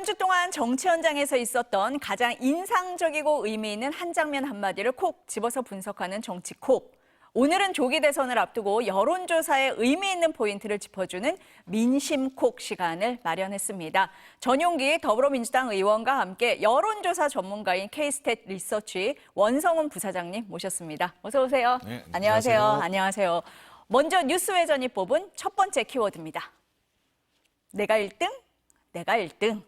주 동안 정치 현장에서 있었던 가장 인상적이고 의미 있는 한 장면 한마디를 콕 집어서 분석하는 정치콕. 오늘은 조기 대선을 앞두고 여론조사의 의미 있는 포인트를 짚어주는 민심콕 시간을 마련했습니다. 전용기 더불어민주당 의원과 함께 여론조사 전문가인 K스탯 리서치 원성훈 부사장님 모셨습니다. 어서 오세요. 네, 안녕하세요. 안녕하세요. 안녕하세요. 먼저 뉴스회전이 뽑은 첫 번째 키워드입니다. 내가 1등? 내가 1등.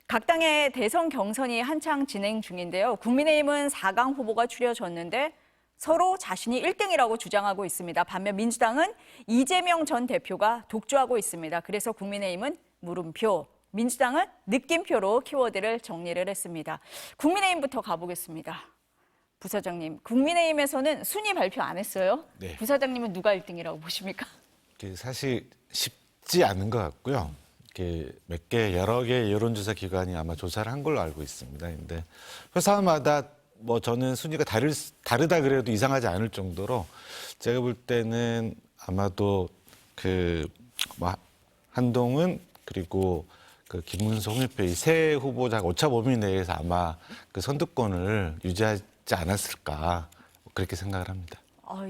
각 당의 대선 경선이 한창 진행 중인데요. 국민의힘은 4강 후보가 추려졌는데 서로 자신이 1등이라고 주장하고 있습니다. 반면 민주당은 이재명 전 대표가 독주하고 있습니다. 그래서 국민의힘은 물음표, 민주당은 느낌표로 키워드를 정리를 했습니다. 국민의힘부터 가보겠습니다. 부사장님, 국민의힘에서는 순위 발표 안 했어요? 네. 부사장님은 누가 1등이라고 보십니까? 사실 쉽지 않은 것 같고요. 여러 개 여론조사 기관이 아마 조사를 한 걸로 알고 있습니다. 근데 회사마다 저는 순위가 다르다 그래도 이상하지 않을 정도로 제가 볼 때는 아마도 한동훈 그리고 김문수, 홍준표 이 세 후보자가 오차 범위 내에서 아마 선두권을 유지하지 않았을까 그렇게 생각을 합니다.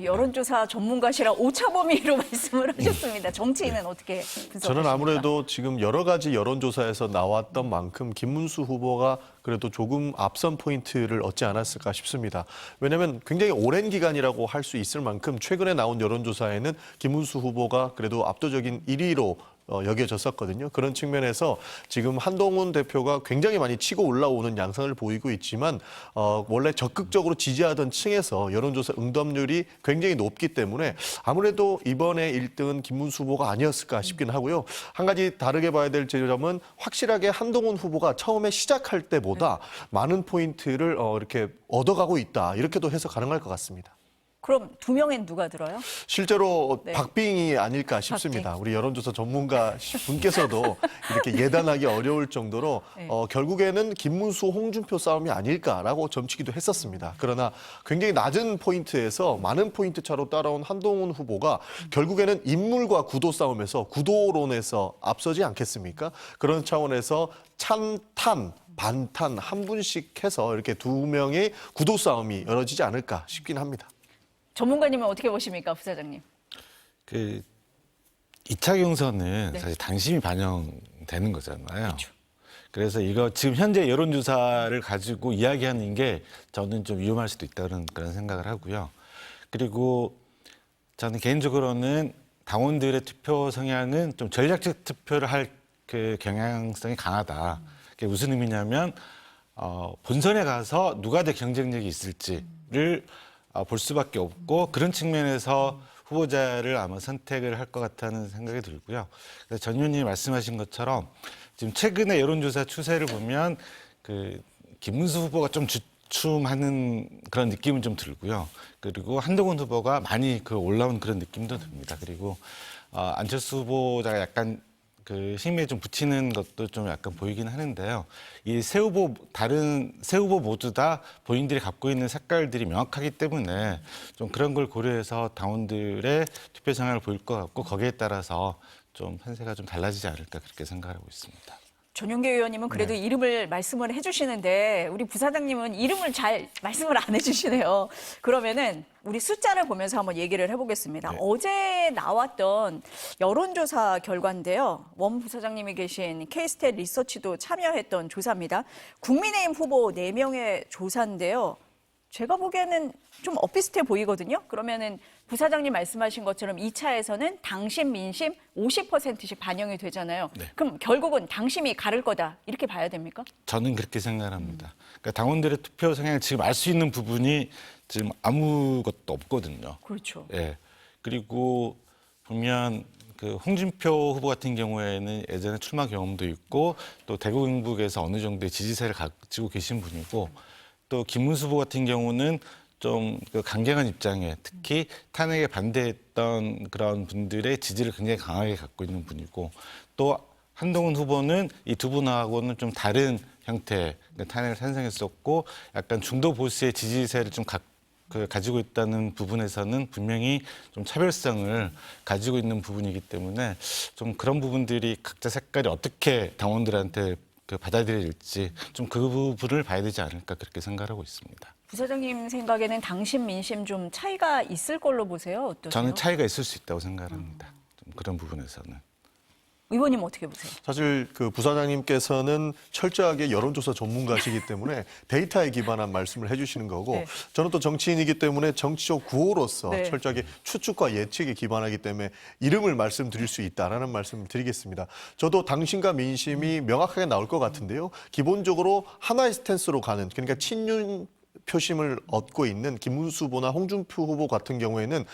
여론조사 전문가시라 오차 범위로 말씀을 하셨습니다. 정치인은 어떻게 분석하십니까? 저는 아무래도 지금 여러 가지 여론조사에서 나왔던 만큼 김문수 후보가 그래도 조금 앞선 포인트를 얻지 않았을까 싶습니다. 왜냐하면 굉장히 오랜 기간이라고 할 수 있을 만큼 최근에 나온 여론조사에는 김문수 후보가 그래도 압도적인 1위로 여겨졌었거든요. 그런 측면에서 지금 한동훈 대표가 굉장히 많이 치고 올라오는 양상을 보이고 있지만 원래 적극적으로 지지하던 층에서 여론조사 응답률이 굉장히 높기 때문에 아무래도 이번에 1등은 김문수 후보가 아니었을까 싶긴 하고요. 한 가지 다르게 봐야 될 점은 확실하게 한동훈 후보가 처음에 시작할 때보다 많은 포인트를 이렇게 얻어가고 있다. 이렇게도 해석 가능할 것 같습니다. 그럼 두 명엔 누가 들어요? 실제로 네. 박빙이 아닐까 싶습니다. 우리 여론조사 전문가 분께서도 이렇게 예단하기 어려울 정도로 네. 결국에는 김문수, 홍준표 싸움이 아닐까라고 점치기도 했었습니다. 그러나 굉장히 낮은 포인트에서 많은 포인트 차로 따라온 한동훈 후보가 결국에는 인물과 구도 싸움에서 구도론에서 앞서지 않겠습니까? 그런 차원에서 찬탄, 반탄 한 분씩 해서 이렇게 두 명의 구도 싸움이 이뤄지지 않을까 싶긴 합니다. 전문가님은 어떻게 보십니까, 부사장님? 2차 경선은 네. 사실 당심이 반영되는 거잖아요. 그렇죠. 그래서 이거 지금 현재 여론조사를 가지고 이야기하는 게 저는 좀 위험할 수도 있다는 그런 생각을 하고요. 그리고 저는 개인적으로는 당원들의 투표 성향은 좀 전략적 투표를 할 경향성이 강하다. 그게 무슨 의미냐면 본선에 가서 누가 더 경쟁력이 있을지를 볼 수밖에 없고 그런 측면에서 후보자를 아마 선택을 할 것 같다는 생각이 들고요. 그래서 전 의원님이 말씀하신 것처럼 지금 최근에 여론조사 추세를 보면 김문수 후보가 좀 주춤하는 그런 느낌은 좀 들고요. 그리고 한동훈 후보가 많이 올라온 그런 느낌도 듭니다. 그리고 안철수 후보자가 약간 힘에 좀 붙이는 것도 좀 약간 보이긴 하는데요. 이 다른 세 후보 모두 다 본인들이 갖고 있는 색깔들이 명확하기 때문에 좀 그런 걸 고려해서 당원들의 투표 성향을 보일 것 같고 거기에 따라서 좀 판세가 좀 달라지지 않을까 그렇게 생각하고 있습니다. 전용기 의원님은 그래도 이름을 말씀을 해주시는데 우리 부사장님은 이름을 잘 말씀을 안 해주시네요. 그러면은 우리 숫자를 보면서 한번 얘기를 해보겠습니다. 네. 어제 나왔던 여론조사 결과인데요. 원 부사장님이 계신 K스탯 리서치도 참여했던 조사입니다. 국민의힘 후보 4명의 조사인데요. 제가 보기에는 좀 엇비슷해 보이거든요. 그러면은 부사장님 말씀하신 것처럼 2차에서는 당심, 민심 50%씩 반영이 되잖아요. 네. 그럼 결국은 당심이 가를 거다 이렇게 봐야 됩니까? 저는 그렇게 생각합니다. 그러니까 당원들의 투표 성향을 지금 알 수 있는 부분이 지금 아무것도 없거든요. 그렇죠. 예. 그리고 보면 홍준표 후보 같은 경우에는 예전에 출마 경험도 있고 또 대구 경북에서 어느 정도의 지지세를 가지고 계신 분이고 또 김문수 후보 같은 경우는 좀 강경한 입장에 특히 탄핵에 반대했던 그런 분들의 지지를 굉장히 강하게 갖고 있는 분이고 또 한동훈 후보는 이 두 분하고는 좀 다른 형태의 탄핵을 찬성했었고 약간 중도 보수의 지지세를 좀 가지고 있다는 부분에서는 분명히 좀 차별성을 가지고 있는 부분이기 때문에 좀 그런 부분들이 각자 색깔이 어떻게 당원들한테 받아들일지 좀 그 부분을 봐야 되지 않을까 그렇게 생각하고 있습니다. 부사장님 생각에는 당심 민심 좀 차이가 있을 걸로 보세요? 어떠세요? 저는 차이가 있을 수 있다고 생각합니다. 좀 그런 부분에서는. 의원님 어떻게 보세요? 사실 그 부사장님께서는 철저하게 여론조사 전문가시기 때문에 데이터에 기반한 말씀을 해주시는 거고 네. 저는 또 정치인이기 때문에 정치적 구호로서 네. 철저하게 추측과 예측에 기반하기 때문에 이름을 말씀드릴 수 있다라는 말씀을 드리겠습니다. 저도 당신과 민심이 명확하게 나올 것 같은데요. 기본적으로 하나의 스탠스로 가는 그러니까 친윤 표심을 얻고 있는 김문수 후보나 홍준표 후보 같은 경우에는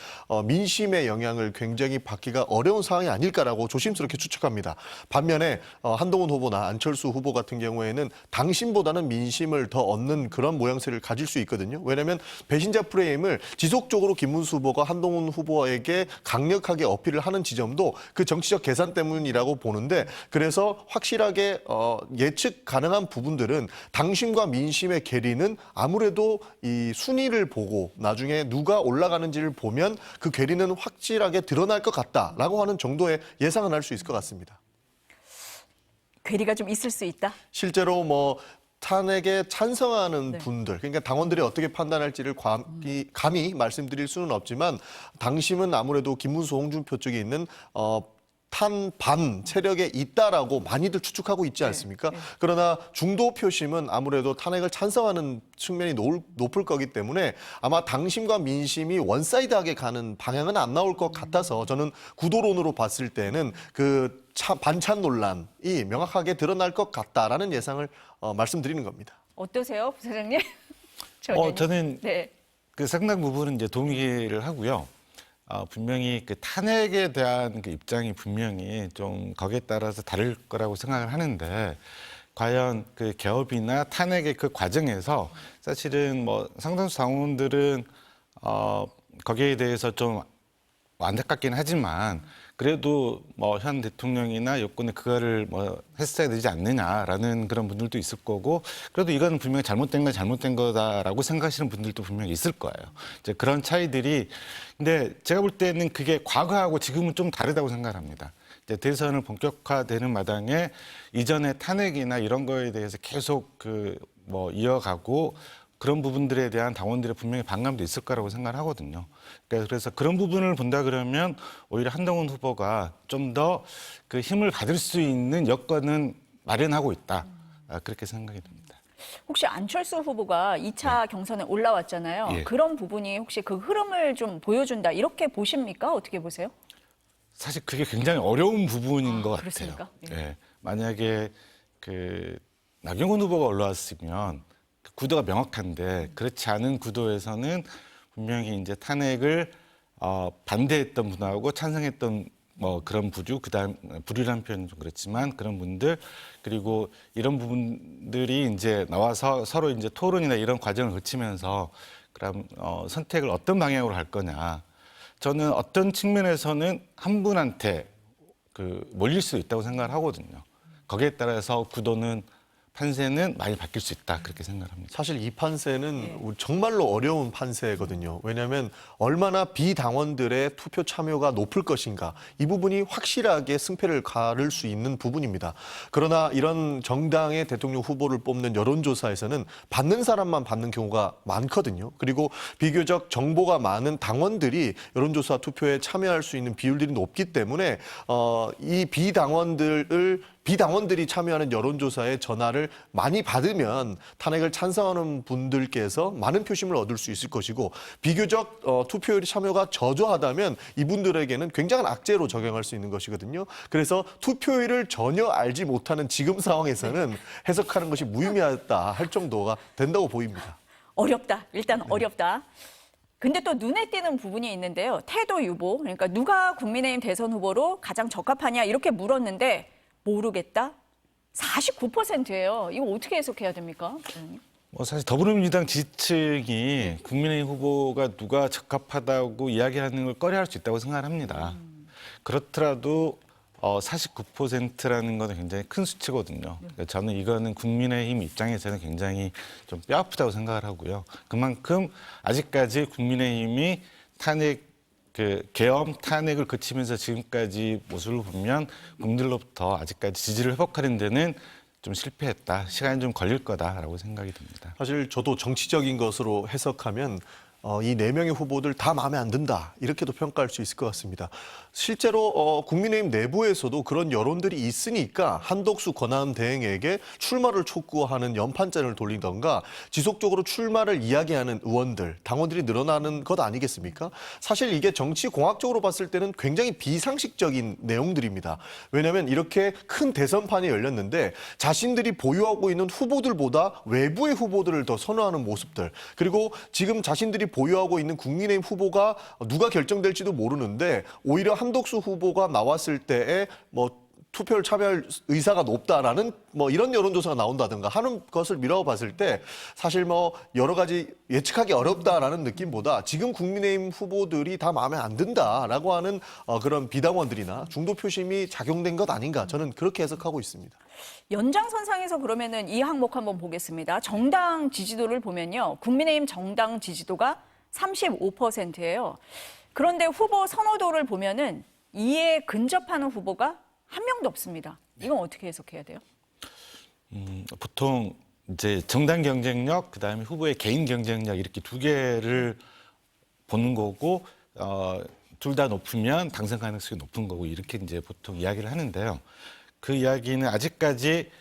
민심의 영향을 굉장히 받기가 어려운 상황이 아닐까라고 조심스럽게 추측합니다. 반면에 한동훈 후보나 안철수 후보 같은 경우에는 당심보다는 민심을 더 얻는 그런 모양새를 가질 수 있거든요. 왜냐하면 배신자 프레임을 지속적으로 김문수 후보가 한동훈 후보에게 강력하게 어필을 하는 지점도 그 정치적 계산 때문이라고 보는데 그래서 확실하게 예측 가능한 부분들은 당심과 민심의 괴리는 아무래도 이 순위를 보고 나중에 누가 올라가는지를 보면 그 괴리는 확실하게 드러날 것 같다라고 하는 정도의 예상은 할 수 있을 것 같습니다. 괴리가 좀 있을 수 있다? 실제로 뭐 탄핵에 찬성하는 네. 분들, 그러니까 당원들이 어떻게 판단할지를 감히 말씀드릴 수는 없지만 당심은 아무래도 김문수, 홍준표 쪽에 있는 탄반 세력에 있다라고 많이들 추측하고 있지 않습니까? 네. 그러나 중도 표심은 아무래도 탄핵을 찬성하는 측면이 높을 거기 때문에 아마 당심과 민심이 원사이드하게 가는 방향은 안 나올 것 같아서 저는 구도론으로 봤을 때는 그 반찬 논란이 명확하게 드러날 것 같다라는 예상을 말씀드리는 겁니다. 어떠세요, 부사장님? 저는 네. 그 상당 부분은 이제 동의를 하고요. 분명히 그 탄핵에 대한 그 입장이 분명히 좀 거기에 따라서 다를 거라고 생각을 하는데 과연 그 개업이나 탄핵의 그 과정에서 사실은 뭐 상당수 당원들은 거기에 대해서 좀 안타깝긴 하지만 그래도 뭐 현 대통령이나 여권이 그거를 뭐 했어야 되지 않느냐라는 그런 분들도 있을 거고 그래도 이건 분명히 잘못된 건 잘못된 거다라고 생각하시는 분들도 분명히 있을 거예요. 이제 그런 차이들이 근데 제가 볼 때는 그게 과거하고 지금은 좀 다르다고 생각합니다. 이제 대선을 본격화되는 마당에 이전의 탄핵이나 이런 거에 대해서 계속 그 뭐 이어가고 그런 부분들에 대한 당원들의 분명히 반감도 있을 거라고 생각을 하거든요. 그래서 그런 부분을 본다 그러면 오히려 한동훈 후보가 좀 더 그 힘을 받을 수 있는 여건은 마련하고 있다. 그렇게 생각이 듭니다. 혹시 안철수 후보가 2차 경선에 올라왔잖아요. 예. 그런 부분이 혹시 그 흐름을 좀 보여준다 이렇게 보십니까? 어떻게 보세요? 사실 그게 굉장히 어려운 부분인 것 그렇습니까? 같아요. 예. 만약에 그 나경원 후보가 올라왔으면 그 구도가 명확한데 그렇지 않은 구도에서는 분명히 이제 탄핵을 반대했던 분하고 찬성했던 뭐 그런 부류, 그다음 부류라는 표현은 좀 그렇지만 그런 분들 그리고 이런 부분들이 이제 나와서 서로 이제 토론이나 이런 과정을 거치면서 그럼 선택을 어떤 방향으로 할 거냐. 저는 어떤 측면에서는 한 분한테 그 몰릴 수 있다고 생각을 하거든요. 거기에 따라서 구도는 판세는 많이 바뀔 수 있다 그렇게 생각합니다. 사실 이 판세는 정말로 어려운 판세거든요. 왜냐하면 얼마나 비당원들의 투표 참여가 높을 것인가 이 부분이 확실하게 승패를 가를 수 있는 부분입니다. 그러나 이런 정당의 대통령 후보를 뽑는 여론조사에서는 받는 사람만 받는 경우가 많거든요. 그리고 비교적 정보가 많은 당원들이 여론조사 투표에 참여할 수 있는 비율들이 높기 때문에 이 비당원들이 참여하는 여론조사의 전화를 많이 받으면 탄핵을 찬성하는 분들께서 많은 표심을 얻을 수 있을 것이고 비교적 투표율 참여가 저조하다면 이분들에게는 굉장한 악재로 적용할 수 있는 것이거든요. 그래서 투표율을 전혀 알지 못하는 지금 상황에서는 해석하는 것이 무의미하다 할 정도가 된다고 보입니다. 어렵다. 일단 어렵다. 근데 또 눈에 띄는 부분이 있는데요. 태도 유보. 그러니까 누가 국민의힘 대선 후보로 가장 적합하냐 이렇게 물었는데 모르겠다. 49%예요. 이거 어떻게 해석해야 됩니까? 뭐 사실 더불어민주당 지지층이 국민의힘 후보가 누가 적합하다고 이야기하는 걸 꺼려할 수 있다고 생각합니다. 그렇더라도 49%라는 것은 굉장히 큰 수치거든요. 그러니까 저는 이거는 국민의힘 입장에서는 굉장히 좀 뼈아프다고 생각을 하고요. 그만큼 아직까지 국민의힘이 계엄 탄핵을 거치면서 지금까지 모습을 보면 국민들로부터 아직까지 지지를 회복하는 데는 좀 실패했다. 시간이 좀 걸릴 거다라고 생각이 듭니다. 사실 저도 정치적인 것으로 해석하면 이 4명의 후보들 다 마음에 안 든다. 이렇게도 평가할 수 있을 것 같습니다. 실제로 국민의힘 내부에서도 그런 여론들이 있으니까 한덕수 권한 대행에게 출마를 촉구하는 연판전을 돌리던가 지속적으로 출마를 이야기하는 의원들, 당원들이 늘어나는 것 아니겠습니까? 사실 이게 정치공학적으로 봤을 때는 굉장히 비상식적인 내용들입니다. 왜냐하면 이렇게 큰 대선판이 열렸는데 자신들이 보유하고 있는 후보들보다 외부의 후보들을 더 선호하는 모습들, 그리고 지금 자신들이 보유하고 있는 국민의힘 후보가 누가 결정될지도 모르는데 오히려 한덕수 후보가 나왔을 때에 투표를 참여할 의사가 높다라는 이런 여론조사가 나온다든가 하는 것을 미루어 봤을 때 사실 여러 가지 예측하기 어렵다라는 느낌보다 지금 국민의힘 후보들이 다 마음에 안 든다라고 하는 그런 비당원들이나 중도 표심이 작용된 것 아닌가, 저는 그렇게 해석하고 있습니다. 연장선상에서 그러면은 이 항목 한번 보겠습니다. 정당 지지도를 보면요. 국민의힘 정당 지지도가 35%예요. 그런데 후보 선호도를 보면은 이에 근접하는 후보가 한 명도 없습니다. 이건 어떻게 해석해야 돼요? 보통 이제 정당 경쟁력, 그다음에 후보의 개인 경쟁력 이렇게 두 개를 보는 거고 둘 다 높으면 당선 가능성이 높은 거고 이렇게 이제 보통 이야기를 하는데요. 그 이야기는 아직까지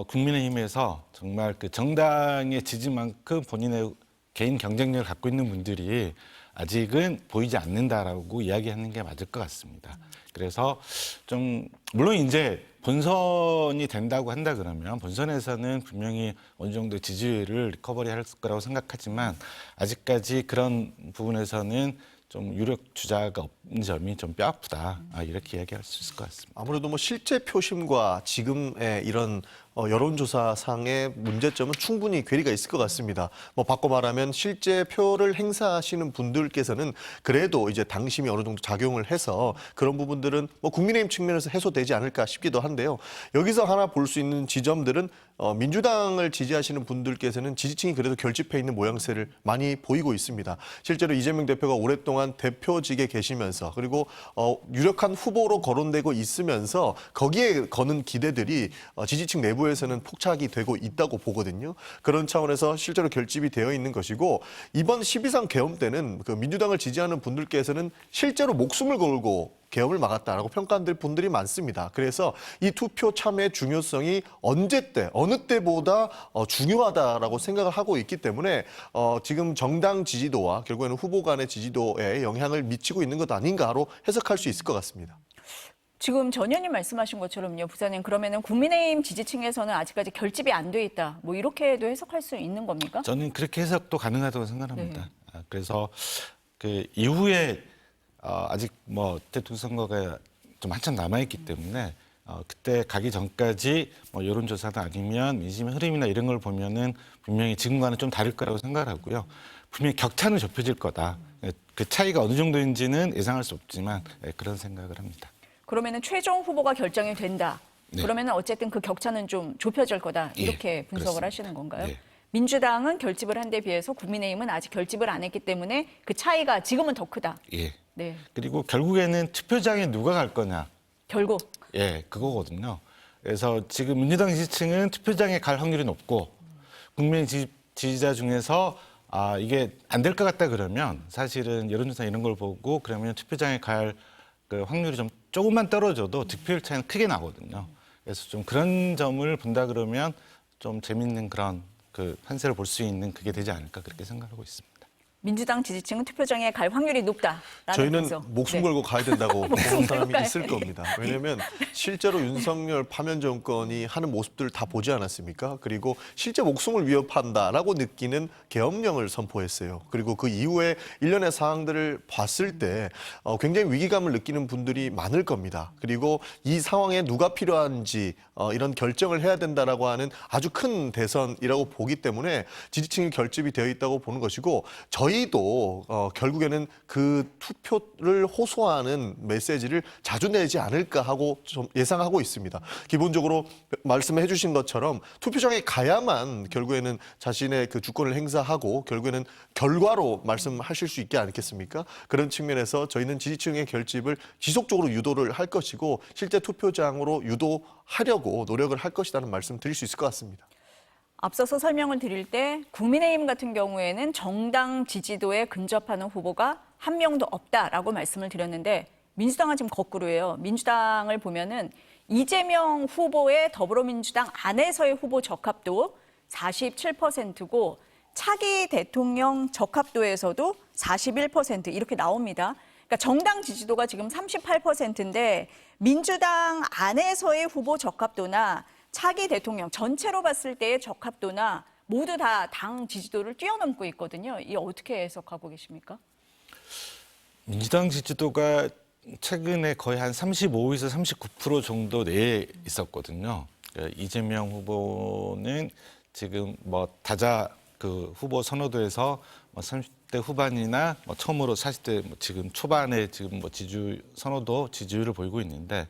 국민의힘에서 정말 그 정당의 지지만큼 본인의 개인 경쟁력을 갖고 있는 분들이 아직은 보이지 않는다라고 이야기하는 게 맞을 것 같습니다. 그래서 좀 물론 이제 본선이 된다고 한다 그러면 본선에서는 분명히 어느 정도 지지율을 리커버리할 거라고 생각하지만 아직까지 그런 부분에서는 좀 유력 주자가 없는 점이 좀 뼈아프다, 이렇게 이야기할 수 있을 것 같습니다. 아무래도 실제 표심과 지금의 이런 여론조사상의 문제점은 충분히 괴리가 있을 것 같습니다. 바꿔 말하면 실제 표를 행사하시는 분들께서는 그래도 이제 당심이 어느 정도 작용을 해서 그런 부분들은 국민의힘 측면에서 해소되지 않을까 싶기도 한데요. 여기서 하나 볼 수 있는 지점들은 민주당을 지지하시는 분들께서는 지지층이 그래도 결집해 있는 모양새를 많이 보이고 있습니다. 실제로 이재명 대표가 오랫동안 대표직에 계시면서 그리고 유력한 후보로 거론되고 있으면서 거기에 거는 기대들이 지지층 내부에서는 폭착이 되고 있다고 보거든요. 그런 차원에서 실제로 결집이 되어 있는 것이고 이번 12.3 계엄 때는 그 민주당을 지지하는 분들께서는 실제로 목숨을 걸고 계엄을 막았다라고 평가한 분들이 많습니다. 그래서 이 투표 참여의 중요성이 언제 때, 어느 때보다 중요하다라고 생각을 하고 있기 때문에 지금 정당 지지도와 결국에는 후보 간의 지지도에 영향을 미치고 있는 것 아닌가로 해석할 수 있을 것 같습니다. 지금 전 의원님 말씀하신 것처럼요, 부사님, 그러면은 국민의힘 지지층에서는 아직까지 결집이 안 돼 있다, 이렇게도 해석할 수 있는 겁니까? 저는 그렇게 해석도 가능하다고 생각합니다. 네. 그래서 그 이후에 아직 대통령 선거가 좀 한참 남아있기 때문에 그때 가기 전까지 여론조사나 아니면 민심의 흐름이나 이런 걸 보면은 분명히 지금과는 좀 다를 거라고 생각하고요. 분명히 격차는 좁혀질 거다. 그 차이가 어느 정도인지는 예상할 수 없지만 그런 생각을 합니다. 그러면은 최종 후보가 결정이 된다. 네. 그러면은 어쨌든 그 격차는 좀 좁혀질 거다. 이렇게 분석을 그렇습니다. 하시는 건가요? 네. 민주당은 결집을 한 데 비해서 국민의힘은 아직 결집을 안 했기 때문에 그 차이가 지금은 더 크다. 예. 네. 그리고 결국에는 투표장에 누가 갈 거냐. 결국 그거거든요. 그래서 지금 민주당 지지층은 투표장에 갈 확률이 높고 국민 지지자 중에서 이게 안 될 것 같다 그러면 사실은 여론조사 이런 걸 보고 그러면 투표장에 갈 그 확률이 좀 조금만 떨어져도 득표율 차이는 크게 나거든요. 그래서 좀 그런 점을 본다 그러면 좀 재밌는 그런 그 판세를 볼 수 있는 그게 되지 않을까 그렇게 생각하고 있습니다. 민주당 지지층은 투표장에 갈 확률이 높다라는 저희는 분석. 목숨 네. 걸고 가야 된다고 보는 사람이 가야 있을 겁니다. 왜냐하면 실제로 윤석열 파면 정권이 하는 모습들을 다 보지 않았습니까? 그리고 실제 목숨을 위협한다라고 느끼는 계엄령을 선포했어요. 그리고 그 이후에 일련의 사항들을 봤을 때 굉장히 위기감을 느끼는 분들이 많을 겁니다. 그리고 이 상황에 누가 필요한지 이런 결정을 해야 된다라고 하는 아주 큰 대선이라고 보기 때문에 지지층이 결집이 되어 있다고 보는 것이고 저희 저희도 결국에는 그 투표를 호소하는 메시지를 자주 내지 않을까 하고 좀 예상하고 있습니다. 기본적으로 말씀해 주신 것처럼 투표장에 가야만 결국에는 자신의 그 주권을 행사하고 결국에는 결과로 말씀하실 수 있지 않겠습니까? 그런 측면에서 저희는 지지층의 결집을 지속적으로 유도를 할 것이고 실제 투표장으로 유도하려고 노력을 할 것이라는 말씀 드릴 수 있을 것 같습니다. 앞서서 설명을 드릴 때 국민의힘 같은 경우에는 정당 지지도에 근접하는 후보가 한 명도 없다라고 말씀을 드렸는데 민주당은 지금 거꾸로예요. 민주당을 보면은 이재명 후보의 더불어민주당 안에서의 후보 적합도 47%고 차기 대통령 적합도에서도 41% 이렇게 나옵니다. 그러니까 정당 지지도가 지금 38%인데 민주당 안에서의 후보 적합도나 차기 대통령 전체로 봤을 때의 적합도나 모두 다 당 지지도를 뛰어넘고 있거든요. 이 어떻게 해석하고 계십니까? 민주당 지지도가 최근에 거의 한 35에서 39% 정도 내에 있었거든요. 그러니까 이재명 후보는 지금 뭐 다자 그 후보 선호도에서 뭐 30대 후반이나 뭐 처음으로 40대 뭐 지금 초반에 지금 뭐 지지율을 보이고 있는데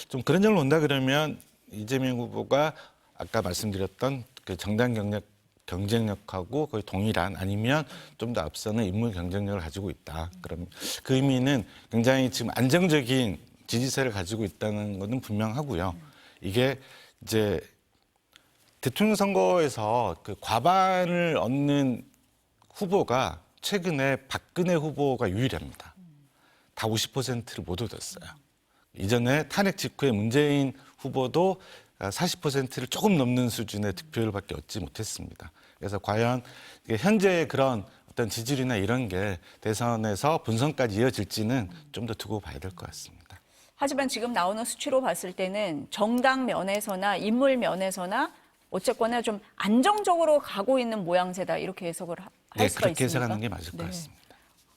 좀 그런 점을 본다 그러면 이재명 후보가 아까 말씀드렸던 그 정당 경쟁력하고 거의 동일한 아니면 좀 더 앞서는 인물 경쟁력을 가지고 있다. 그럼 그 의미는 굉장히 지금 안정적인 지지세를 가지고 있다는 것은 분명하고요. 이게 이제 대통령 선거에서 그 과반을 얻는 후보가 최근에 박근혜 후보가 유일합니다. 다 50%를 못 얻었어요. 이전에 탄핵 직후에 문재인 후보도 40%를 조금 넘는 수준의 득표율밖에 얻지 못했습니다. 그래서 과연 현재의 그런 어떤 지지율이나 이런 게 대선에서 본선까지 이어질지는 좀 더 두고 봐야 될 것 같습니다. 하지만 지금 나오는 수치로 봤을 때는 정당 면에서나 인물 면에서나 어쨌거나 좀 안정적으로 가고 있는 모양새다 이렇게 해석을 할 네, 수가 그렇게 있습니까? 해석하는 게 맞을 것 같습니다.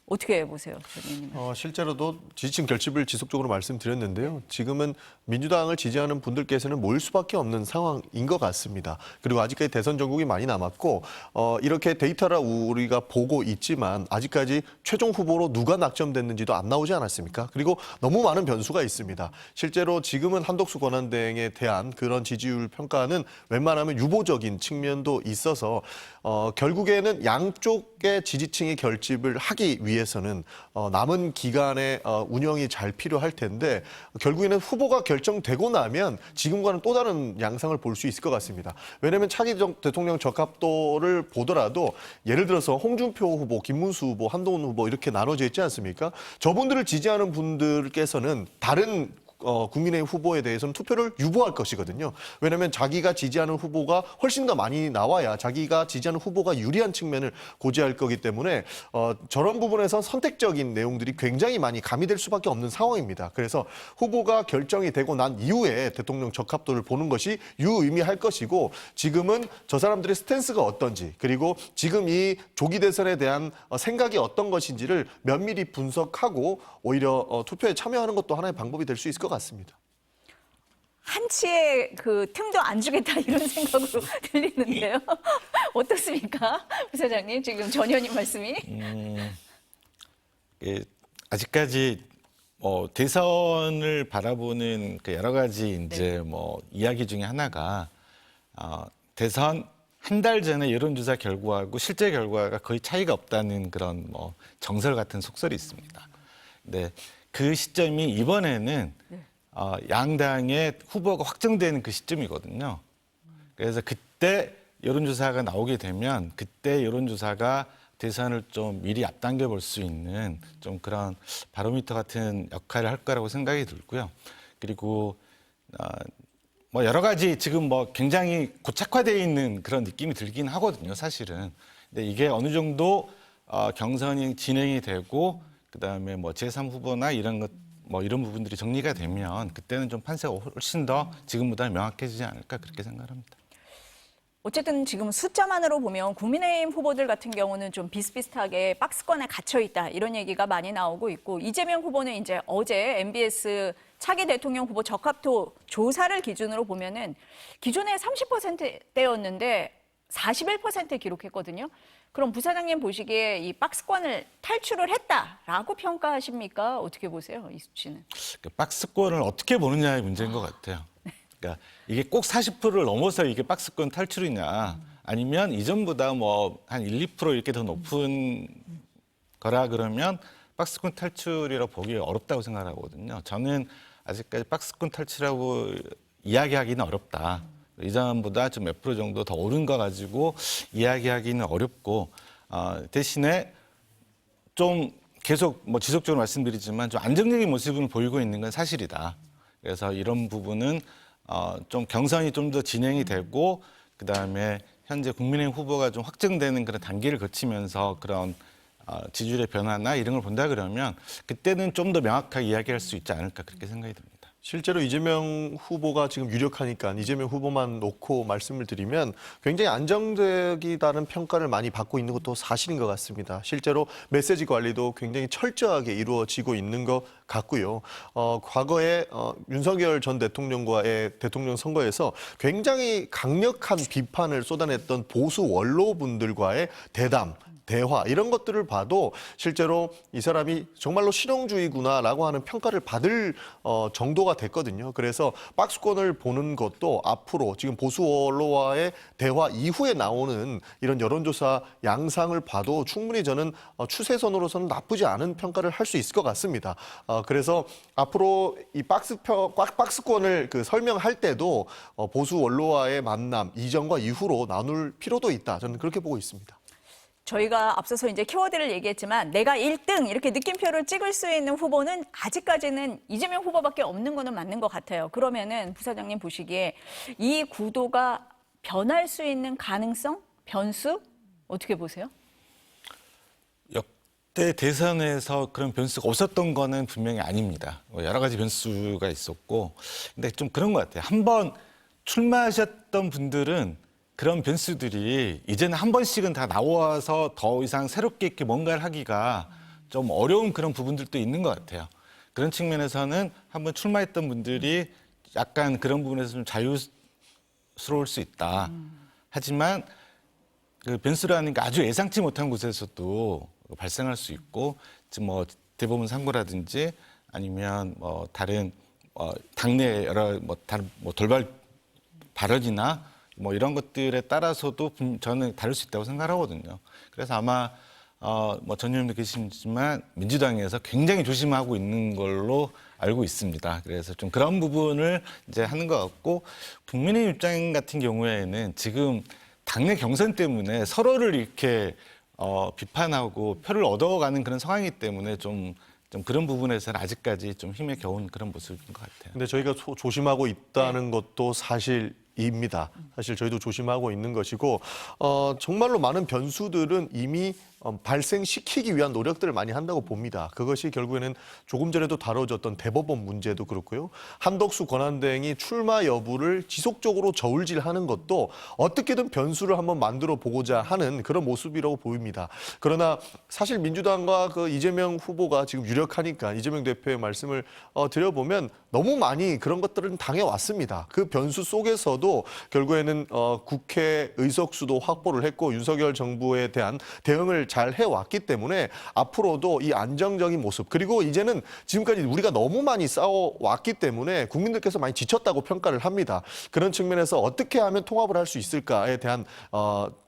어떻게 보세요, 대변인님? 실제로도 지지층 결집을 지속적으로 말씀드렸는데요. 지금은 민주당을 지지하는 분들께서는 모일 수밖에 없는 상황인 것 같습니다. 그리고 아직까지 대선 전국이 많이 남았고 이렇게 데이터를 우리가 보고 있지만 아직까지 최종 후보로 누가 낙점됐는지도 안 나오지 않았습니까? 그리고 너무 많은 변수가 있습니다. 실제로 지금은 한덕수 권한대행에 대한 그런 지지율 평가는 웬만하면 유보적인 측면도 있어서 결국에는 양쪽의 지지층의 결집을 하기 위해서는 남은 기간의 운영이 잘 필요할 텐데 결국에는 후보가 결정되고 나면 지금과는 또 다른 양상을 볼 수 있을 것 같습니다. 왜냐하면 차기 대통령 적합도를 보더라도 예를 들어서 홍준표 후보, 김문수 후보, 한동훈 후보 이렇게 나눠져 있지 않습니까? 저분들을 지지하는 분들께서는 다른 국민의힘 후보에 대해서는 투표를 유보할 것이거든요. 왜냐하면 자기가 지지하는 후보가 훨씬 더 많이 나와야 자기가 지지하는 후보가 유리한 측면을 고지할 거기 때문에 저런 부분에서 선택적인 내용들이 굉장히 많이 가미될 수밖에 없는 상황입니다. 그래서 후보가 결정이 되고 난 이후에 대통령 적합도를 보는 것이 유의미할 것이고 지금은 저 사람들의 스탠스가 어떤지 그리고 지금 이 조기 대선에 대한 생각이 어떤 것인지를 면밀히 분석하고 오히려 투표에 참여하는 것도 하나의 방법이 될 수 있을 것 같습니다. 한치의 그 틈도 안 주겠다 이런 생각으로 들리는데요. 어떻습니까? 부사장님 지금 전현희 말씀이. 아직까지 대선을 바라보는 그 여러 가지 이제 뭐 이야기 중에 하나가 대선 한 달 전에 여론조사 결과하고 실제 결과가 거의 차이가 없다는 그런 뭐 정설 같은 속설이 있습니다. 근데 그 시점이 이번에는 양당의 후보가 확정되는 그 시점이거든요. 그래서 그때 여론조사가 나오게 되면 그때 여론조사가 대선을 좀 미리 앞당겨 볼 수 있는 좀 그런 바로미터 같은 역할을 할 거라고 생각이 들고요. 그리고 뭐 여러 가지 지금 뭐 굉장히 고착화되어 있는 그런 느낌이 들긴 하거든요, 사실은. 근데 이게 어느 정도 경선이 진행이 되고 그다음에 뭐 제3 후보나 이런 것 뭐 이런 부분들이 정리가 되면 그때는 좀 판세가 훨씬 더 지금보다 명확해지지 않을까 그렇게 생각합니다. 어쨌든 지금 숫자만으로 보면 국민의힘 후보들 같은 경우는 좀 비슷비슷하게 박스권에 gat혀 있다 이런 얘기가 많이 나오고 있고 이재명 후보는 이제 어제 MBS 차기 대통령 후보 적합도 조사를 기준으로 보면은 기존에 30%대였는데 41% 기록했거든요. 그럼 부사장님 보시기에 이 박스권을 탈출을 했다라고 평가하십니까? 어떻게 보세요, 이 수치는? 박스권을 어떻게 보느냐의 문제인 것 같아요. 그러니까 이게 꼭 40%를 넘어서 이게 박스권 탈출이냐, 아니면 이전보다 뭐 한 1, 2% 이렇게 더 높은 거라 그러면 박스권 탈출이라고 보기 어렵다고 생각하거든요. 저는 아직까지 박스권 탈출이라고 이야기하기는 어렵다. 이전보다 좀 몇 프로 정도 더 오른 거 가지고 이야기하기는 어렵고, 대신에 좀 계속 뭐 지속적으로 말씀드리지만 좀 안정적인 모습을 보이고 있는 건 사실이다. 그래서 이런 부분은 좀 경선이 좀 더 진행이 되고, 그다음에 현재 국민의힘 후보가 좀 확정되는 그런 단계를 거치면서 그런 지지율의 변화나 이런 걸 본다 그러면 그때는 좀 더 명확하게 이야기할 수 있지 않을까, 그렇게 생각이 듭니다. 실제로 이재명 후보가 지금 유력하니까 이재명 후보만 놓고 말씀을 드리면 굉장히 안정적이다는 평가를 많이 받고 있는 것도 사실인 것 같습니다. 실제로 메시지 관리도 굉장히 철저하게 이루어지고 있는 것 같고요. 과거에 윤석열 전 대통령과의 대통령 선거에서 굉장히 강력한 비판을 쏟아냈던 보수 원로분들과의 대화 이런 것들을 봐도 실제로 이 사람이 정말로 실용주의구나라고 하는 평가를 받을 정도가 됐거든요. 그래서 박스권을 보는 것도 앞으로 지금 보수 언론과의 대화 이후에 나오는 이런 여론조사 양상을 봐도 충분히 저는 추세선으로서는 나쁘지 않은 평가를 할 수 있을 것 같습니다. 그래서 앞으로 이 박스권을 설명할 때도 보수 언론과의 만남 이전과 이후로 나눌 필요도 있다. 저는 그렇게 보고 있습니다. 저희가 앞서서 이제 키워드를 얘기했지만 내가 1등 이렇게 느낌표를 찍을 수 있는 후보는 아직까지는 이재명 후보밖에 없는 거는 맞는 것 같아요. 그러면은 부사장님 보시기에 이 구도가 변할 수 있는 가능성, 변수 어떻게 보세요? 역대 대선에서 그런 변수가 없었던 거는 분명히 아닙니다. 여러 가지 변수가 있었고, 근데 좀 그런 것 같아요. 한번 출마하셨던 분들은 그런 변수들이 이제는 한 번씩은 다 나와서 더 이상 새롭게 이렇게 뭔가를 하기가 좀 어려운 그런 부분들도 있는 것 같아요. 그런 측면에서는 한번 출마했던 분들이 약간 그런 부분에서 좀 자유스러울 수 있다. 하지만 그 변수라는 게 아주 예상치 못한 곳에서도 발생할 수 있고, 지금 뭐 대법원 선고라든지 아니면 뭐 다른 당내 여러 뭐 다른 뭐 돌발 발언이나 뭐 이런 것들에 따라서도 저는 다를 수 있다고 생각하거든요. 그래서 아마 뭐 전 의원님도 계시지만 민주당에서 굉장히 조심하고 있는 걸로 알고 있습니다. 그래서 좀 그런 부분을 이제 하는 것 같고, 국민의 입장 같은 경우에는 지금 당내 경선 때문에 서로를 이렇게 비판하고 표를 얻어가는 그런 상황이기 때문에 좀 그런 부분에서는 아직까지 좀 힘에 겨운 그런 모습인 것 같아요. 근데 저희가 조심하고 있다는 것도 사실입니다. 사실 저희도 조심하고 있는 것이고, 정말로 많은 변수들은 이미 발생시키기 위한 노력들을 많이 한다고 봅니다. 그것이 결국에는 조금 전에도 다뤄졌던 대법원 문제도 그렇고요. 한덕수 권한대행이 출마 여부를 지속적으로 저울질하는 것도 어떻게든 변수를 한번 만들어 보고자 하는 그런 모습이라고 보입니다. 그러나 사실 민주당과 그 이재명 후보가 지금 유력하니까 이재명 대표의 말씀을 드려보면 너무 많이 그런 것들은 당해왔습니다. 그 변수 속에서도 결국에는 국회 의석수도 확보를 했고 윤석열 정부에 대한 대응을 잘 해왔기 때문에 앞으로도 이 안정적인 모습, 그리고 이제는 지금까지 우리가 너무 많이 싸워왔기 때문에 국민들께서 많이 지쳤다고 평가를 합니다. 그런 측면에서 어떻게 하면 통합을 할 수 있을까에 대한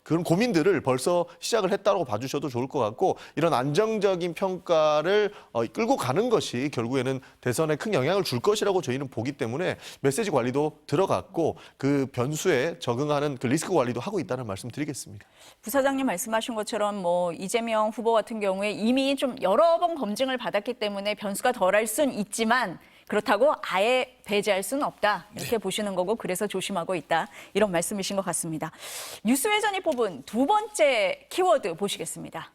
그런 고민들을 벌써 시작을 했다고 봐주셔도 좋을 것 같고, 이런 안정적인 평가를 끌고 가는 것이 결국에는 대선에 큰 영향을 줄 것이라고 저희는 보기 때문에 메시지 관리도 들어갔고 그 변수에 적응하는 그 리스크 관리도 하고 있다는 말씀 드리겠습니다. 부사장님 말씀하신 것처럼 뭐 이재명 후보 같은 경우에 이미 좀 여러 번 검증을 받았기 때문에 변수가 덜할 수는 있지만 그렇다고 아예 배제할 수는 없다. 이렇게 보시는 거고, 그래서 조심하고 있다. 이런 말씀이신 것 같습니다. 뉴스회전이 뽑은 두 번째 키워드 보시겠습니다.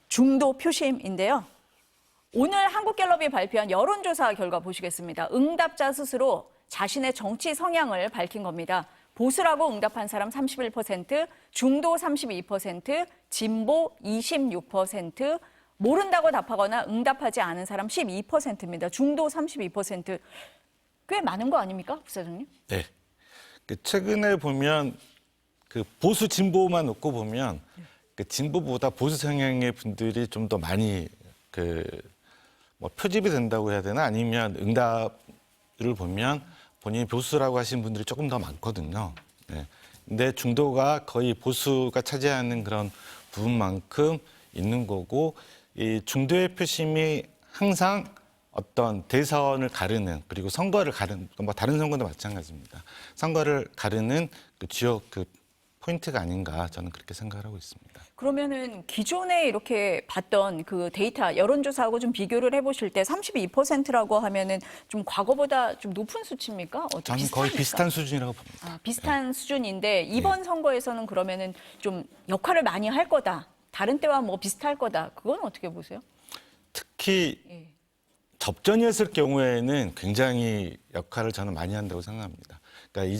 중도 표심인데요. 오늘 한국갤럽이 발표한 여론조사 결과 보시겠습니다. 응답자 스스로 자신의 정치 성향을 밝힌 겁니다. 보수라고 응답한 사람 31%, 중도 32%, 진보 26%, 모른다고 답하거나 응답하지 않은 사람 12%입니다. 중도 32%. 꽤 많은 거 아닙니까, 부사장님? 네. 최근에 보면 그 보수 진보만 놓고 보면 그 진보보다 보수 성향의 분들이 좀 더 많이 뭐 표집이 된다고 해야 되나 아니면 응답을 보면 본인이 보수라고 하신 분들이 조금 더 많거든요. 네. 근데 중도가 거의 보수가 차지하는 그런 부분만큼 있는 거고 이 중도의 표심이 항상 어떤 대선을 가르는 그리고 선거를 가르는 뭐 다른 선거도 마찬가지입니다. 선거를 가르는 그 주요 포인트가 아닌가 저는 그렇게 생각을 하고 있습니다. 그러면은 기존에 이렇게 봤던 그 데이터 여론조사하고 좀 비교를 해보실 때 32%라고 하면은 좀 과거보다 좀 높은 수치입니까? 어떻게 저는 거의 비슷합니까? 비슷한 수준이라고 봅니다. 비슷한 수준인데 이번 선거에서는 그러면은 좀 역할을 많이 할 거다. 다른 때와 뭐 비슷할 거다. 그건 어떻게 보세요? 특히 예. 접전이었을 경우에는 굉장히 역할을 저는 많이 한다고 생각합니다. 그러니까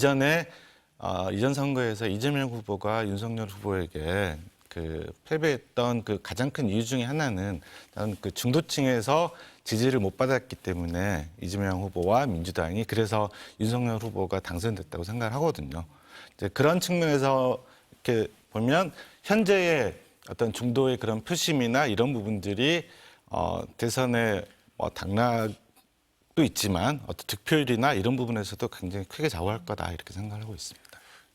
이전 선거에서 이재명 후보가 윤석열 후보에게 패배했던 그 가장 큰 이유 중에 하나는 저는 그 중도층에서 지지를 못 받았기 때문에 이재명 후보와 민주당이 그래서 윤석열 후보가 당선됐다고 생각을 하거든요. 이제 그런 측면에서 이렇게 보면 현재의 어떤 중도의 그런 표심이나 이런 부분들이 대선에 뭐 당락도 있지만 어떤 득표율이나 이런 부분에서도 굉장히 크게 좌우할 거다 이렇게 생각을 하고 있습니다.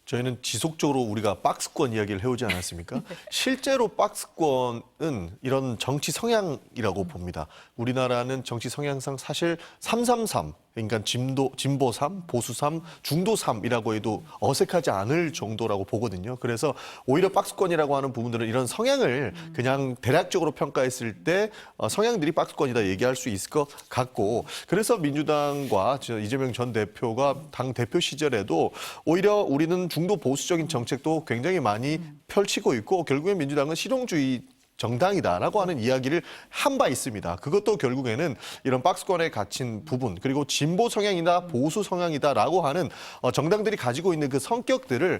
저희는 지속적으로 우리가 박스권 이야기를 해오지 않았습니까? 실제로 박스권은 이런 정치 성향이라고 봅니다. 우리나라는 정치 성향상 사실 333, 그러니까 진보 3, 보수 3, 중도 3이라고 해도 어색하지 않을 정도라고 보거든요. 그래서 오히려 박스권이라고 하는 부분들은 이런 성향을 그냥 대략적으로 평가했을 때 성향들이 박스권이다 얘기할 수 있을 것 같고, 그래서 민주당과 이재명 전 대표가 당 대표 시절에도 오히려 우리는 중도 보수적인 정책도 굉장히 많이 펼치고 있고 결국엔 민주당은 실용주의 정당이다라고 하는 이야기를 한 바 있습니다. 그것도 결국에는 이런 박스권에 갇힌 부분 그리고 진보 성향이나 보수 성향이다라고 하는 정당들이 가지고 있는 그 성격들을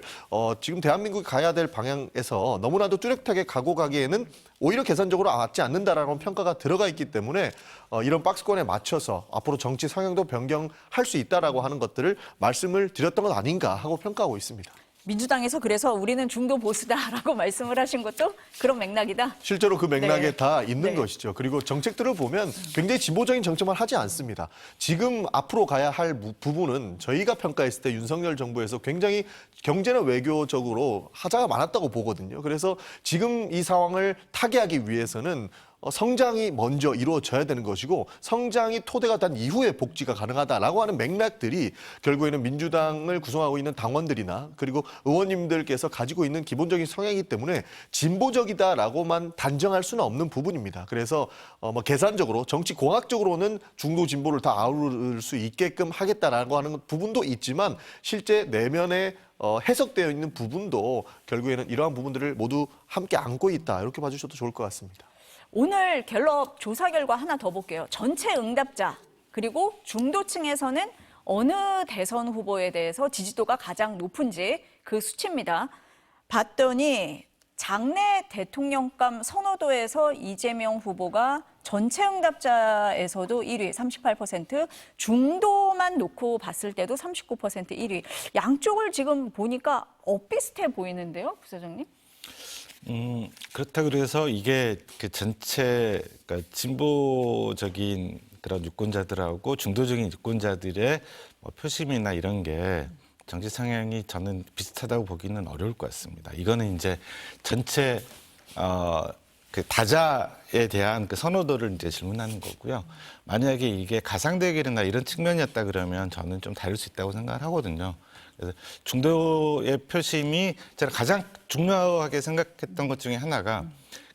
지금 대한민국이 가야 될 방향에서 너무나도 뚜렷하게 가고 가기에는 오히려 계산적으로 맞지 않는다라는 평가가 들어가 있기 때문에 이런 박스권에 맞춰서 앞으로 정치 성향도 변경할 수 있다라고 하는 것들을 말씀을 드렸던 것 아닌가 하고 평가하고 있습니다. 민주당에서 그래서 우리는 중도 보수다라고 말씀을 하신 것도 그런 맥락이다. 실제로 그 맥락에 네. 다 있는 네. 것이죠. 그리고 정책들을 보면 굉장히 진보적인 정책만 하지 않습니다. 지금 앞으로 가야 할 부분은 저희가 평가했을 때 윤석열 정부에서 굉장히 경제나 외교적으로 하자가 많았다고 보거든요. 그래서 지금 이 상황을 타개하기 위해서는 성장이 먼저 이루어져야 되는 것이고 성장이 토대가 된 이후에 복지가 가능하다라고 하는 맥락들이 결국에는 민주당을 구성하고 있는 당원들이나 그리고 의원님들께서 가지고 있는 기본적인 성향이기 때문에 진보적이다라고만 단정할 수는 없는 부분입니다. 그래서 뭐 계산적으로 정치 공학적으로는 중도 진보를 다 아우를 수 있게끔 하겠다라고 하는 부분도 있지만 실제 내면에 해석되어 있는 부분도 결국에는 이러한 부분들을 모두 함께 안고 있다. 이렇게 봐주셔도 좋을 것 같습니다. 오늘 갤럽 조사 결과 하나 더 볼게요. 전체 응답자 그리고 중도층에서는 어느 대선 후보에 대해서 지지도가 가장 높은지 그 수치입니다. 봤더니 장래 대통령감 선호도에서 이재명 후보가 전체 응답자에서도 1위 38%, 중도만 놓고 봤을 때도 39% 1위. 양쪽을 지금 보니까 엇비슷해 보이는데요, 부사장님? 그렇다고 그래서 이게 그 전체 그러니까 진보적인 그런 유권자들하고 중도적인 유권자들의 뭐 표심이나 이런 게 정치 성향이 저는 비슷하다고 보기는 어려울 것 같습니다. 이거는 이제 전체 그 다자에 대한 그 선호도를 이제 질문하는 거고요. 만약에 이게 가상대결이나 이런 측면이었다 그러면 저는 좀 다를 수 있다고 생각을 하거든요. 그래서 중도의 표심이 제가 가장 중요하게 생각했던 것 중에 하나가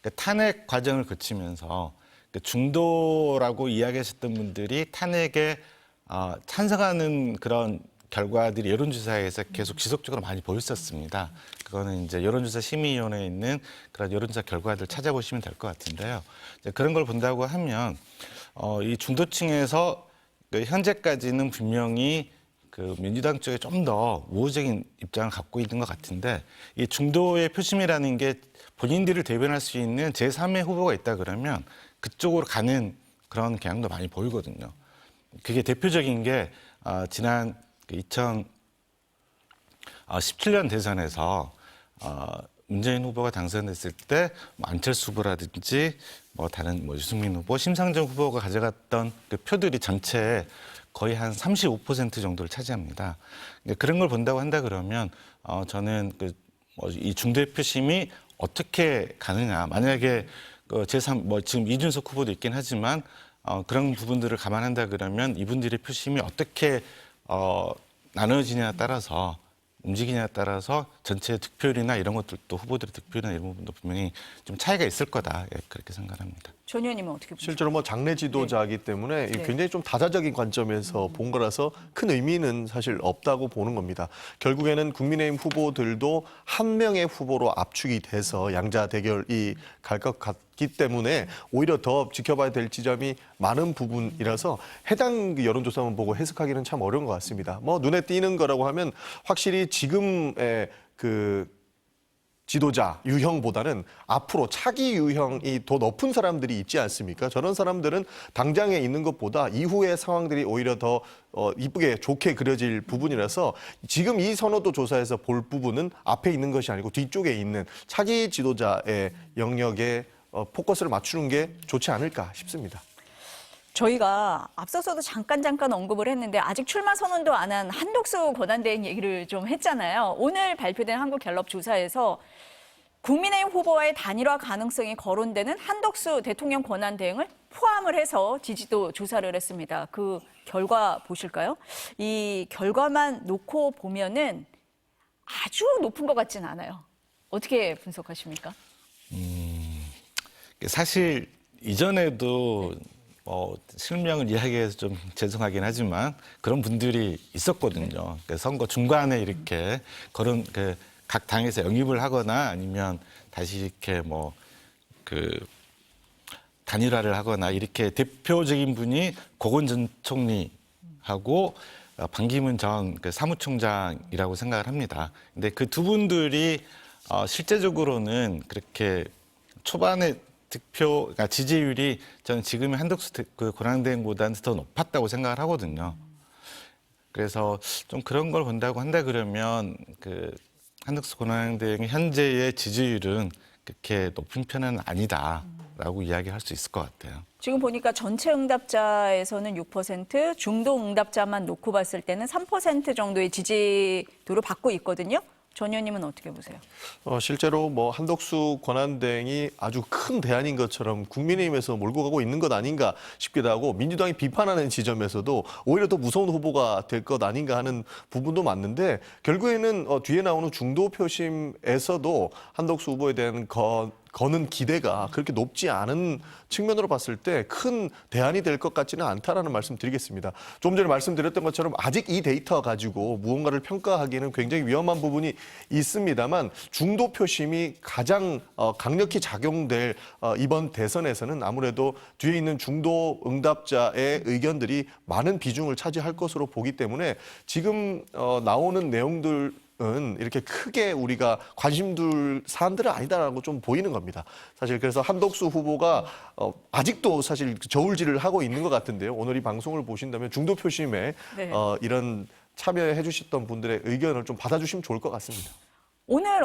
그 탄핵 과정을 거치면서 그 중도라고 이야기하셨던 분들이 탄핵에 찬성하는 그런 결과들이 여론조사에서 계속 지속적으로 많이 보였었습니다. 그거는 이제 여론조사 심의위원회에 있는 그런 여론조사 결과들 찾아보시면 될 것 같은데요. 이제 그런 걸 본다고 하면 이 중도층에서 그 현재까지는 분명히 그 민주당 쪽에 좀 더 우호적인 입장을 갖고 있는 것 같은데 이 중도의 표심이라는 게 본인들을 대변할 수 있는 제3의 후보가 있다 그러면 그쪽으로 가는 그런 경향도 많이 보이거든요. 그게 대표적인 게 지난 2017년 대선에서 문재인 후보가 당선됐을 때뭐 안철수 후보라든지 뭐 다른 뭐 유승민 후보, 심상정 후보가 가져갔던 그 표들이 전체에 거의 한 35% 정도를 차지합니다. 그런 걸 본다고 한다 그러면 저는 이 중도표심이 어떻게 가느냐. 만약에 뭐 지금 이준석 후보도 있긴 하지만 그런 부분들을 감안한다 그러면 이분들의 표심이 어떻게 나눠지냐에 따라서 움직이냐에 따라서 전체 득표율이나 이런 것들도 후보들의 득표율이나 이런 부분도 분명히 좀 차이가 있을 거다. 예, 그렇게 생각합니다. 전 의원님은 어떻게 보세요? 실제로 뭐 장내 지도자이기 때문에 네. 굉장히 좀 다자적인 관점에서 본 거라서 큰 의미는 사실 없다고 보는 겁니다. 결국에는 국민의힘 후보들도 한 명의 후보로 압축이 돼서 양자 대결이 갈 것 같기 때문에 오히려 더 지켜봐야 될 지점이 많은 부분이라서 해당 여론조사만 보고 해석하기는 참 어려운 것 같습니다. 뭐 눈에 띄는 거라고 하면 확실히 지금의 그 지도자 유형보다는 앞으로 차기 유형이 더 높은 사람들이 있지 않습니까? 저런 사람들은 당장에 있는 것보다 이후의 상황들이 오히려 더 이쁘게 좋게 그려질 부분이라서 지금 이 선호도 조사에서 볼 부분은 앞에 있는 것이 아니고 뒤쪽에 있는 차기 지도자의 영역에 포커스를 맞추는 게 좋지 않을까 싶습니다. 저희가 앞서서도 잠깐 언급을 했는데 아직 출마 선언도 안 한 한덕수 권한대행 얘기를 좀 했잖아요. 오늘 발표된 한국갤럽 조사에서 국민의힘 후보와의 단일화 가능성이 거론되는 한덕수 대통령 권한대행을 포함을 해서 지지도 조사를 했습니다. 그 결과 보실까요? 이 결과만 놓고 보면은 아주 높은 것 같진 않아요. 어떻게 분석하십니까? 사실 이전에도 실명을 이야기해서 좀 죄송하긴 하지만 그런 분들이 있었거든요. 선거 중간에 이렇게 각 당에서 영입을 하거나 아니면 다시 이렇게 단일화를 하거나 이렇게 대표적인 분이 고건 전 총리하고 반기문 전 사무총장이라고 생각을 합니다. 근데 그 두 분들이 실제적으로는 그렇게 초반에 그러니까 지지율이 저는 지금의 한덕수 권한대행보다는 더 높았다고 생각을 하거든요. 그래서 좀 그런 걸 본다고 한다 그러면 한덕수 권한대행의 현재의 지지율은 그렇게 높은 편은 아니다라고 이야기할 수 있을 것 같아요. 지금 보니까 전체 응답자에서는 6%, 중도 응답자만 놓고 봤을 때는 3% 정도의 지지도를 받고 있거든요. 전 의원님은 어떻게 보세요? 실제로 뭐 한덕수 권한대행이 아주 큰 대안인 것처럼 국민의힘에서 몰고 가고 있는 것 아닌가 싶기도 하고 민주당이 비판하는 지점에서도 오히려 더 무서운 후보가 될 것 아닌가 하는 부분도 맞는데 결국에는 뒤에 나오는 중도 표심에서도 한덕수 후보에 대한 거는 기대가 그렇게 높지 않은 측면으로 봤을 때 큰 대안이 될 것 같지는 않다라는 말씀 드리겠습니다. 좀 전에 말씀드렸던 것처럼 아직 이 데이터 가지고 무언가를 평가하기에는 굉장히 위험한 부분이 있습니다만 중도 표심이 가장 강력히 작용될 이번 대선에서는 아무래도 뒤에 있는 중도 응답자의 의견들이 많은 비중을 차지할 것으로 보기 때문에 지금 나오는 내용들 은 이렇게 크게 우리가 관심 둘 사안들은 아니다라고 좀 보이는 겁니다. 사실 그래서 한덕수 후보가 아직도 사실 저울질을 하고 있는 것 같은데요. 오늘 이 방송을 보신다면 중도 표심에 네. 이런 참여해 주셨던 분들의 의견을 좀 받아주시면 좋을 것 같습니다. 오늘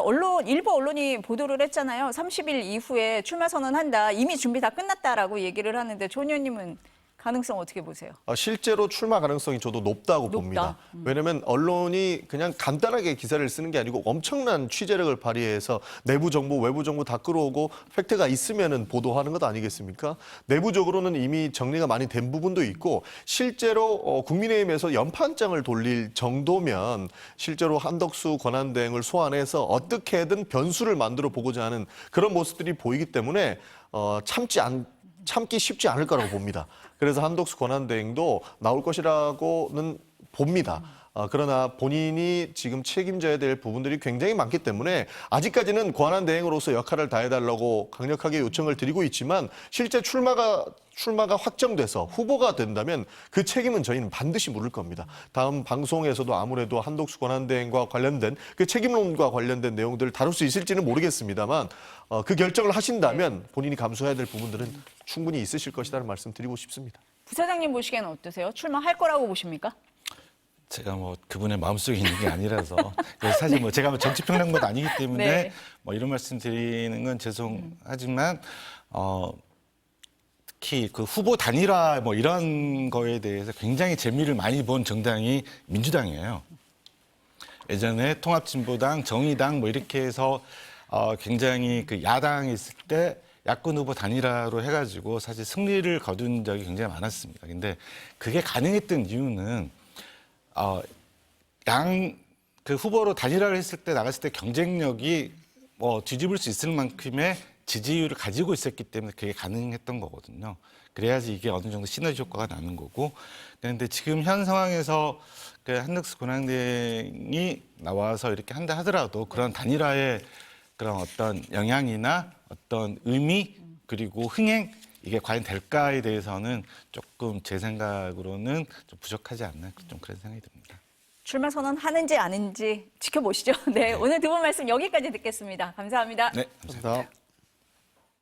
일부 언론이 보도를 했잖아요. 30일 이후에 출마 선언한다. 이미 준비 다 끝났다라고 얘기를 하는데 전 의원님은 가능성 어떻게 보세요? 실제로 출마 가능성이 저도 높다고 봅니다. 왜냐하면 언론이 그냥 간단하게 기사를 쓰는 게 아니고 엄청난 취재력을 발휘해서 내부 정보, 외부 정보 다 끌어오고 팩트가 있으면은 보도하는 것 아니겠습니까? 내부적으로는 이미 정리가 많이 된 부분도 있고 실제로 국민의힘에서 연판장을 돌릴 정도면 실제로 한덕수 권한대행을 소환해서 어떻게든 변수를 만들어 보고자 하는 그런 모습들이 보이기 때문에 참기 쉽지 않을 거라고 봅니다. 그래서 한덕수 권한대행도 나올 것이라고는 봅니다. 그러나 본인이 지금 책임져야 될 부분들이 굉장히 많기 때문에 아직까지는 권한대행으로서 역할을 다해달라고 강력하게 요청을 드리고 있지만 실제 출마가 확정돼서 후보가 된다면 그 책임은 저희는 반드시 물을 겁니다. 다음 방송에서도 아무래도 한덕수 권한대행과 관련된 그 책임론과 관련된 내용들을 다룰 수 있을지는 모르겠습니다만 그 결정을 하신다면 본인이 감수해야 될 부분들은 충분히 있으실 것이라는 말씀 드리고 싶습니다. 부사장님 보시기에는 어떠세요? 출마할 거라고 보십니까? 제가 뭐 그분의 마음속에 있는 게 아니라서 그래서 사실 뭐 제가 뭐 정치 평론가도 아니기 때문에 네. 뭐 이런 말씀 드리는 건 죄송하지만 특히 그 후보 단일화 뭐 이런 거에 대해서 굉장히 재미를 많이 본 정당이 민주당이에요. 예전에 통합진보당, 정의당 뭐 이렇게 해서 굉장히 그 야당에 있을 때 야권 후보 단일화로 해가지고 사실 승리를 거둔 적이 굉장히 많았습니다. 근데 그게 가능했던 이유는 그 후보로 단일화를 했을 때 나갔을 때 경쟁력이 뭐 뒤집을 수 있을 만큼의 지지율을 가지고 있었기 때문에 그게 가능했던 거거든요. 그래야지 이게 어느 정도 시너지 효과가 나는 거고. 그런데 지금 현 상황에서 그 한덕수 권한대행이 나와서 이렇게 한다 하더라도 그런 단일화의 그런 어떤 영향이나 어떤 의미 그리고 흥행 이게 과연 될까에 대해서는 조금 제 생각으로는 좀 부족하지 않나 좀 그런 생각이 듭니다. 출마 선언하는지 아닌지 지켜보시죠. 네, 오늘 두 분 말씀 여기까지 듣겠습니다. 감사합니다. 네, 감사합니다. 감사합니다.